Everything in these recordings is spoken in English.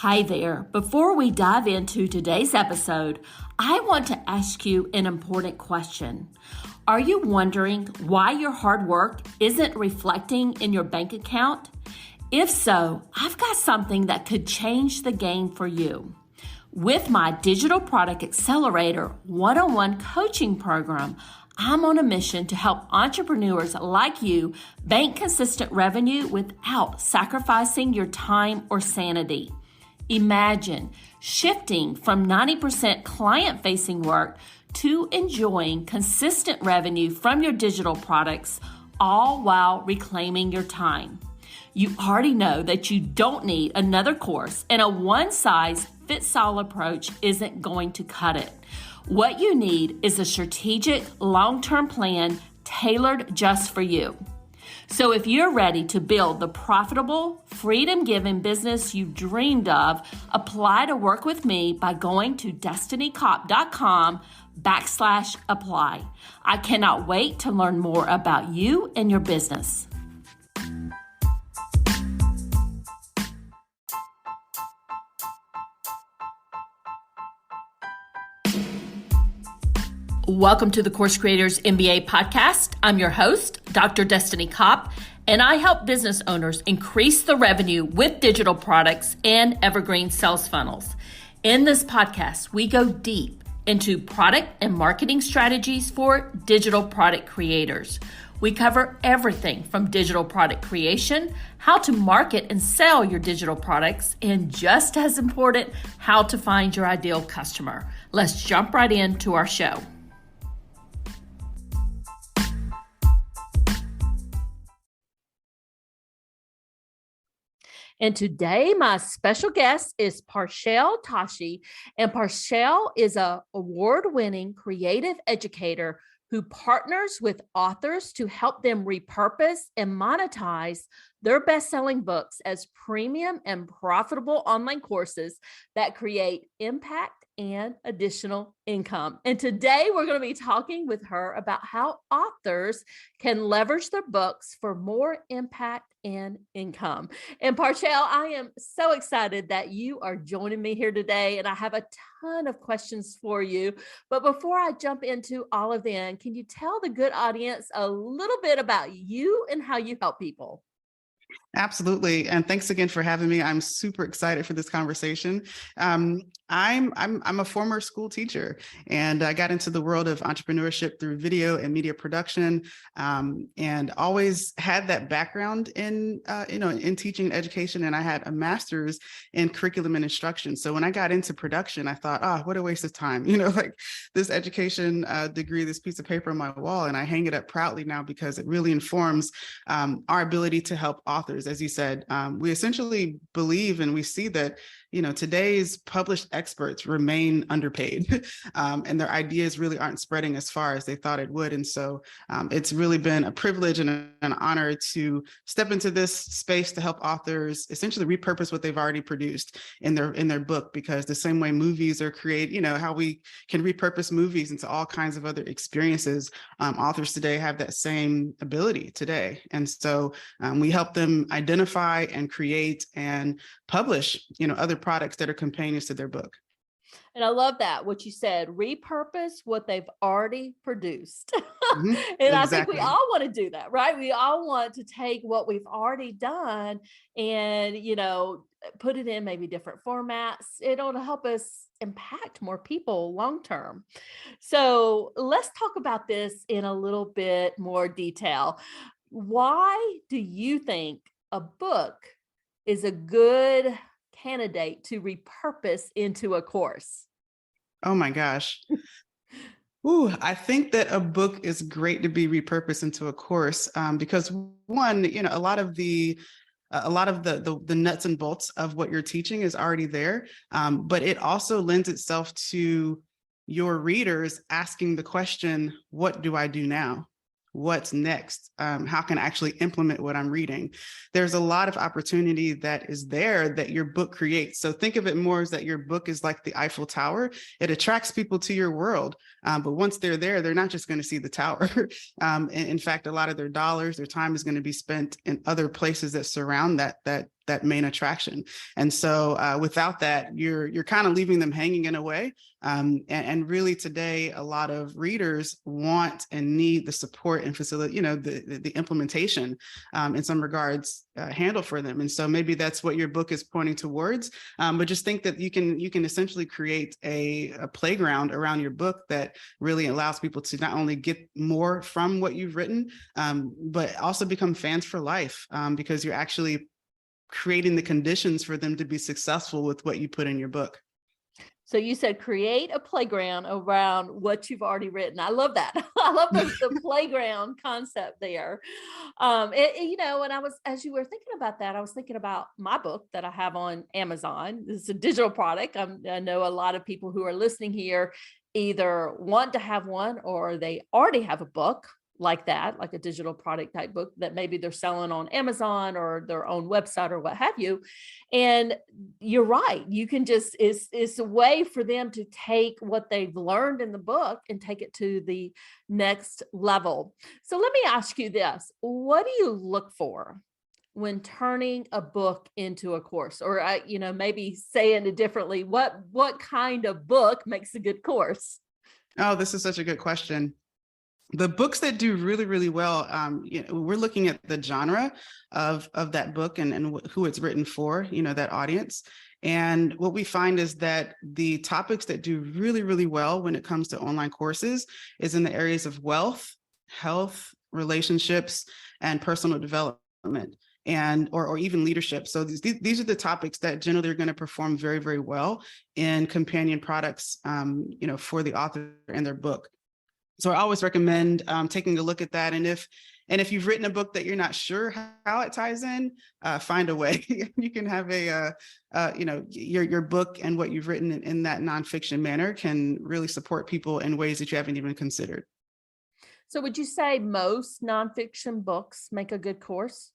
Hi there. Before we dive into today's episode, I want to ask you an important question. Are you wondering why your hard work isn't reflecting in your bank account? If so, I've got something that could change the game for you. With my Digital Product Accelerator one-on-one coaching program, I'm on a mission to help entrepreneurs like you bank consistent revenue without sacrificing your time or sanity. Imagine shifting from 90% client-facing work to enjoying consistent revenue from your digital products, all while reclaiming your time. You already know that you don't need another course, and a one-size-fits-all approach isn't going to cut it. What you need is a strategic, long-term plan tailored just for you. So if you're ready to build the profitable, freedom-giving business you've dreamed of, apply to work with me by going to destinycop.com/apply. I cannot wait to learn more about you and your business. Welcome to the Course Creators MBA podcast. I'm your host, Dr. Destiny Kopp, and I help business owners increase the revenue with digital products and evergreen sales funnels. In this podcast, we go deep into product and marketing strategies for digital product creators. We cover everything from digital product creation, how to market and sell your digital products, and just as important, how to find your ideal customer. Let's jump right into our show. And today, my special guest is Parchelle Tahshi. And Parchelle is an award-winning creative educator who partners with authors to help them repurpose and monetize their best-selling books as premium and profitable online courses that create impact and additional income. And today we're going to be talking with her about how authors can leverage their books for more impact and income. And Parchelle, I am so excited that you are joining me here today, and I have a ton of questions for you. But before I jump into all of them, can you tell the good audience a little bit about you and how you help people? Absolutely. And thanks again for having me. I'm super excited for this conversation. I'm a former school teacher, and I got into the world of entrepreneurship through video and media production, and always had that background in teaching and education. And I had a master's in curriculum and instruction. So when I got into production, I thought, what a waste of time, like this education degree, this piece of paper on my wall, and I hang it up proudly now because it really informs our ability to help authors. As you said, we essentially believe and we see that, today's published experts remain underpaid and their ideas really aren't spreading as far as they thought it would. And so it's really been a privilege and an honor to step into this space to help authors essentially repurpose what they've already produced in their book, because the same way movies are created, how we can repurpose movies into all kinds of other experiences, authors today have that same ability today. And so we help them identify and create and publish, other products that are companions to their book. And I love that, what you said, repurpose what they've already produced. Mm-hmm. And Exactly. I think we all want to do that, right? We all want to take what we've already done and, put it in maybe different formats. It'll help us impact more people long-term. So let's talk about this in a little bit more detail. Why do you think a book is a good candidate to repurpose into a course? Oh my gosh. I think that a book is great to be repurposed into a course because one, a lot of the nuts and bolts of what you're teaching is already there, but it also lends itself to your readers asking the question, what do I do now? What's next? How can I actually implement what I'm reading? There's a lot of opportunity that is there that your book creates. So think of it more as that your book is like the Eiffel Tower. It attracts people to your world. But once they're there, they're not just going to see the tower. In fact, a lot of their dollars, their time is going to be spent in other places that surround that that main attraction. And so without that, you're kind of leaving them hanging in a way. And really today, a lot of readers want and need the support and facility, the implementation in some regards handle for them. And so maybe that's what your book is pointing towards. But just think that you can essentially create a playground around your book that really allows people to not only get more from what you've written, but also become fans for life, because you're actually creating the conditions for them to be successful with what you put in your book. So you said create a playground around what you've already written. I love that. I love the playground concept there. And as you were thinking about that, I was thinking about my book that I have on Amazon. This is a digital product. I know a lot of people who are listening here either want to have one or they already have a book like that, like a digital product type book that maybe they're selling on Amazon or their own website or what have you. And you're right. You can just, it's a way for them to take what they've learned in the book and take it to the next level. So let me ask you this. What do you look for when turning a book into a course? Or, maybe saying it differently, what kind of book makes a good course? Oh, this is such a good question. The books that do really, really well, we're looking at the genre of that book and who it's written for, that audience. And what we find is that the topics that do really, really well when it comes to online courses is in the areas of wealth, health, relationships, and personal development, and or even leadership. So these are the topics that generally are going to perform very, very well in companion products, for the author and their book. So I always recommend taking a look at that. And if you've written a book that you're not sure how it ties in, find a way. You can have your book and what you've written in that nonfiction manner can really support people in ways that you haven't even considered. So would you say most nonfiction books make a good course?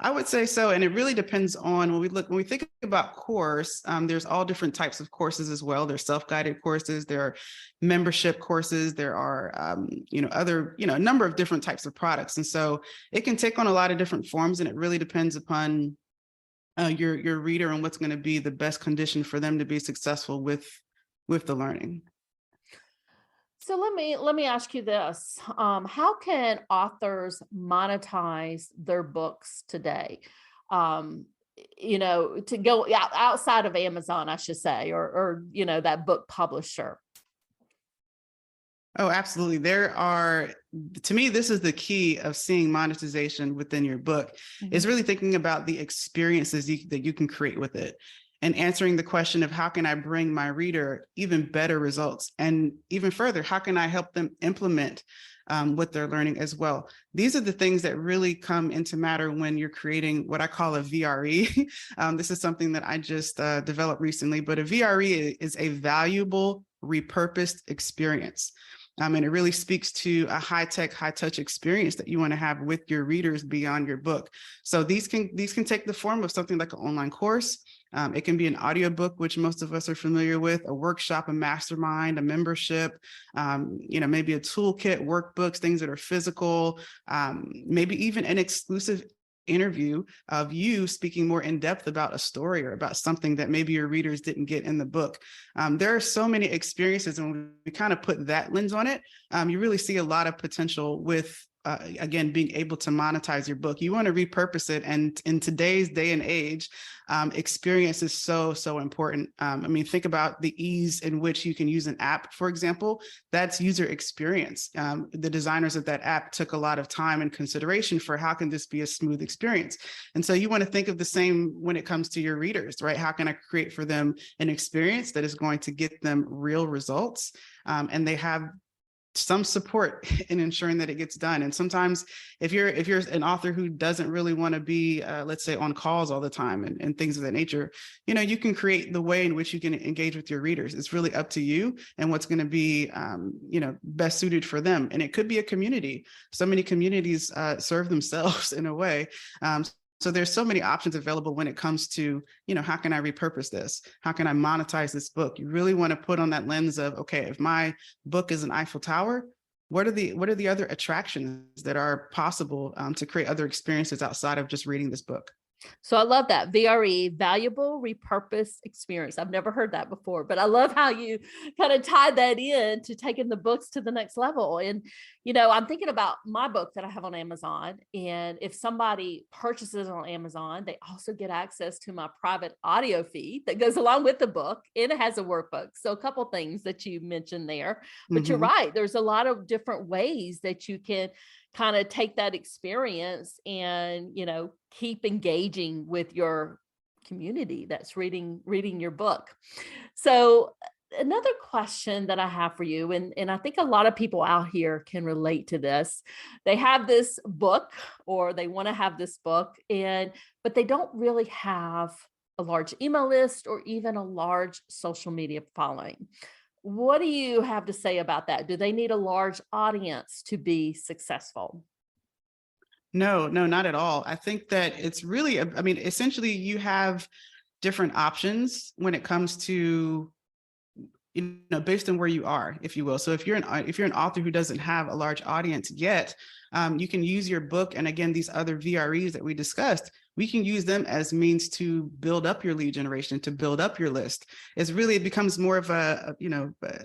I would say so. And it really depends on when we think about course, there's all different types of courses as well. There's self-guided courses, there are membership courses, there are, a number of different types of products. And so it can take on a lot of different forms, and it really depends upon your reader and what's going to be the best condition for them to be successful with the learning. So let me ask you this. How can authors monetize their books today? To go outside of Amazon, I should say, or that book publisher. Oh, absolutely. To me, this is the key of seeing monetization within your book, is really thinking about the experiences that you can create with it, and answering the question of how can I bring my reader even better results? And even further, how can I help them implement what they're learning as well? These are the things that really come into matter when you're creating what I call a VRE. This is something that I just developed recently, but a VRE is a valuable repurposed experience. And it really speaks to a high-tech, high-touch experience that you want to have with your readers beyond your book. So these can take the form of something like an online course. It can be an audiobook, which most of us are familiar with, a workshop, a mastermind, a membership, maybe a toolkit, workbooks, things that are physical, maybe even an exclusive interview of you speaking more in depth about a story or about something that maybe your readers didn't get in the book. There are so many experiences, and when we kind of put that lens on it, you really see a lot of potential with again, being able to monetize your book. You want to repurpose it. And in today's day and age, experience is so, so important. Think about the ease in which you can use an app, for example. That's user experience. The designers of that app took a lot of time and consideration for how can this be a smooth experience. And so you want to think of the same when it comes to your readers, right? How can I create for them an experience that is going to get them real results? And they have some support in ensuring that it gets done. And sometimes if you're an author who doesn't really want to be, let's say, on calls all the time and things of that nature, you can create the way in which you can engage with your readers. It's really up to you and what's going to be, best suited for them. And it could be a community. So many communities serve themselves in a way. So there's so many options available when it comes to, how can I repurpose this? How can I monetize this book? You really want to put on that lens of, okay, if my book is an Eiffel Tower, what are the other attractions that are possible to create other experiences outside of just reading this book? So I love that VRE, valuable repurpose experience. I've never heard that before, but I love how you kind of tied that in to taking the books to the next level. And, I'm thinking about my book that I have on Amazon. And if somebody purchases on Amazon, they also get access to my private audio feed that goes along with the book, and it has a workbook. So a couple things that you mentioned there, but you're right. There's a lot of different ways that you can kind of take that experience and keep engaging with your community that's reading your book. So another question that I have for you, and I think a lot of people out here can relate to this. They have this book, or they want to have this book, but they don't really have a large email list or even a large social media following. What do you have to say about that? Do they need a large audience to be successful? No, not at all. I think that it's really, I mean, essentially you have different options when it comes to, based on where you are, if you will. So if you're an author who doesn't have a large audience yet, you can use your book. And again, these other VREs that we discussed, we can use them as means to build up your lead generation, to build up your list. It becomes more of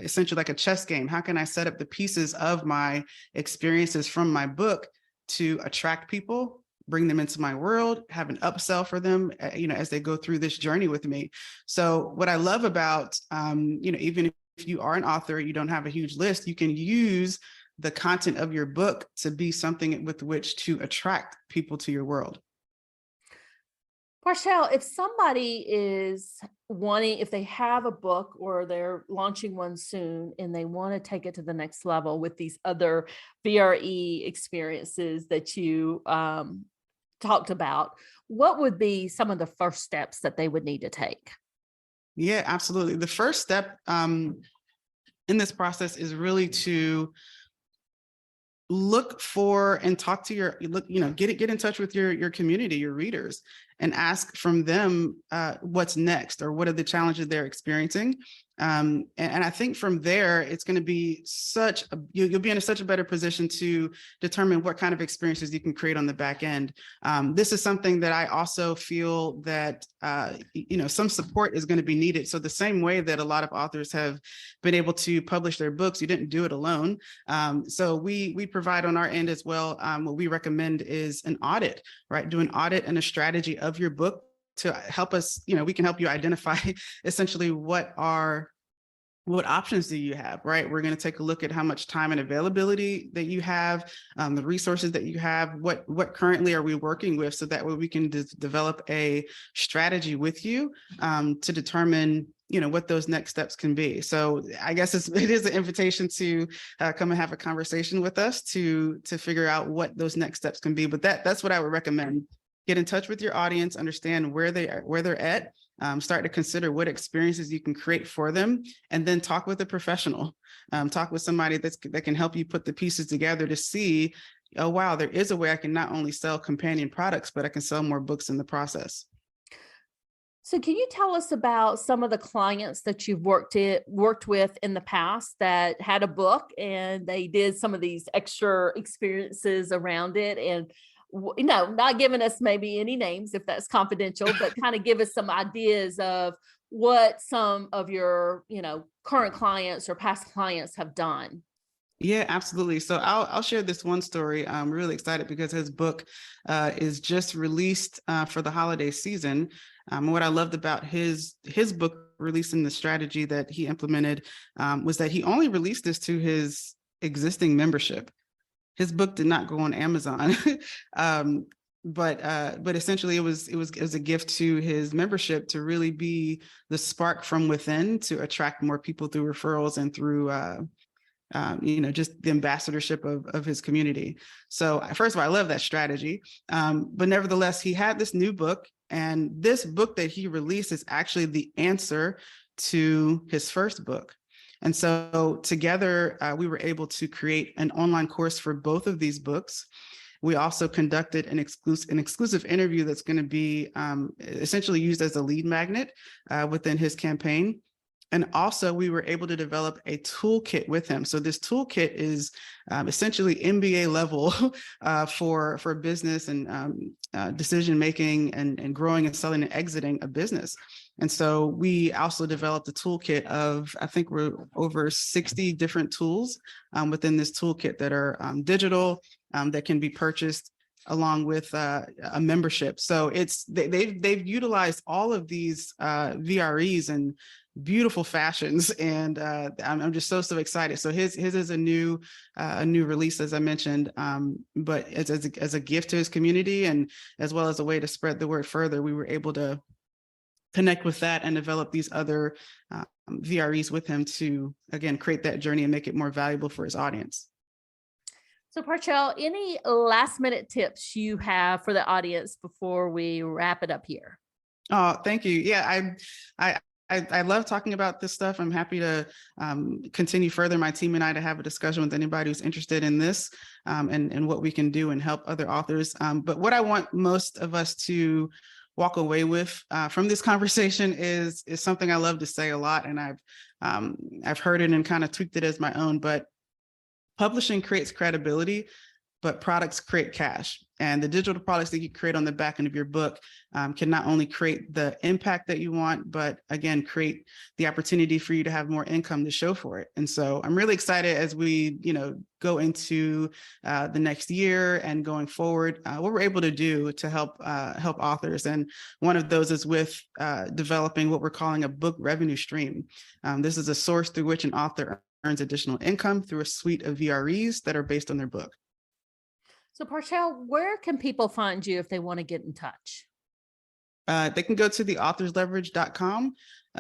essentially like a chess game. How can I set up the pieces of my experiences from my book to attract people, bring them into my world, have an upsell for them, as they go through this journey with me. So what I love about, even if you are an author, you don't have a huge list, you can use the content of your book to be something with which to attract people to your world. Parchelle, if somebody is if they have a book or they're launching one soon and they want to take it to the next level with these other VRE experiences that you talked about, what would be some of the first steps that they would need to take? Yeah, absolutely. The first step in this process is really to look for and talk to get in touch with your community, your readers, and ask from them what's next, or what are the challenges they're experiencing. And I think from there, it's going to be you'll be in such a better position to determine what kind of experiences you can create on the back end. This is something that I also feel that, some support is going to be needed. So the same way that a lot of authors have been able to publish their books, you didn't do it alone. So we provide on our end as well. What we recommend is an audit, right? Do an audit and a strategy of your book to help us, we can help you identify essentially what options do you have, right? We're going to take a look at how much time and availability that you have, the resources that you have, what currently are we working with, so that way we can develop a strategy with you to determine what those next steps can be. So I guess it is an invitation to come and have a conversation with us to figure out what those next steps can be. But that's what I would recommend. Get in touch with your audience, understand where they're at, start to consider what experiences you can create for them, and then talk with a professional. Talk with somebody that can help you put the pieces together to see, oh, wow, there is a way I can not only sell companion products, but I can sell more books in the process. So can you tell us about some of the clients that you've worked with in the past that had a book and they did some of these extra experiences around it, and not giving us maybe any names if that's confidential, but kind of give us some ideas of what some of your, current clients or past clients have done? Yeah, absolutely. So I'll share this one story. I'm really excited because his book is just released for the holiday season. What I loved about his book releasing, the strategy that he implemented, was that he only released this to his existing membership. His book did not go on Amazon, but essentially it was a gift to his membership to really be the spark from within to attract more people through referrals and through just the ambassadorship of his community. So first of all, I love that strategy. But nevertheless, he had this new book, and this book that he released is actually the answer to his first book. And so together, we were able to create an online course for both of these books. We also conducted an exclusive interview that's going to be essentially used as a lead magnet within his campaign. And also, we were able to develop a toolkit with him. So this toolkit is essentially MBA level for business and decision making and growing and selling and exiting a business. And so we also developed a toolkit of, I think we're over 60 different tools within this toolkit that are digital, that can be purchased along with a membership. So they've utilized all of these VREs and beautiful fashions, and I'm just so excited. So his is a new release, as I mentioned, but as a gift to his community, and as well as a way to spread the word further, we were able to connect with that and develop these other VREs with him to, again, create that journey and make it more valuable for his audience. So Parchelle, any last minute tips you have for the audience before we wrap it up here? Oh, thank you. Yeah, I love talking about this stuff. I'm happy to continue further, my team and I, to have a discussion with anybody who's interested in this and what we can do and help other authors. But what I want most of us to walk away with from this conversation is something I love to say a lot, and I've heard it and kind of tweaked it as my own. But publishing creates credibility, but products create cash. And the digital products that you create on the back end of your book can not only create the impact that you want, but again, create the opportunity for you to have more income to show for it. And so I'm really excited as we, go into the next year and going forward, what we're able to do to help authors. And one of those is with developing what we're calling a book revenue stream. This is a source through which an author earns additional income through a suite of VREs that are based on their book. So Parchelle, where can people find you if they want to get in touch? They can go to theauthorsleverage.com.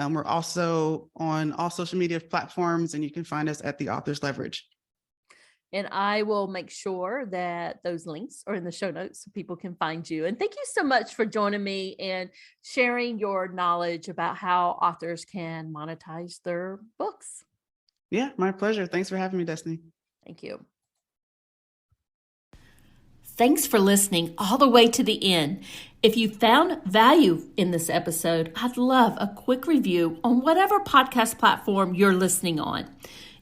We're also on all social media platforms, and you can find us at The Authors Leverage. And I will make sure that those links are in the show notes so people can find you. And thank you so much for joining me and sharing your knowledge about how authors can monetize their books. Yeah, my pleasure. Thanks for having me, Destiny. Thank you. Thanks for listening all the way to the end. If you found value in this episode, I'd love a quick review on whatever podcast platform you're listening on.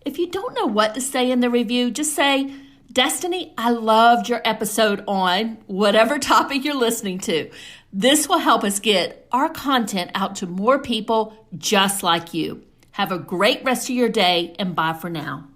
If you don't know what to say in the review, just say, Destiny, I loved your episode on whatever topic you're listening to. This will help us get our content out to more people just like you. Have a great rest of your day, and bye for now.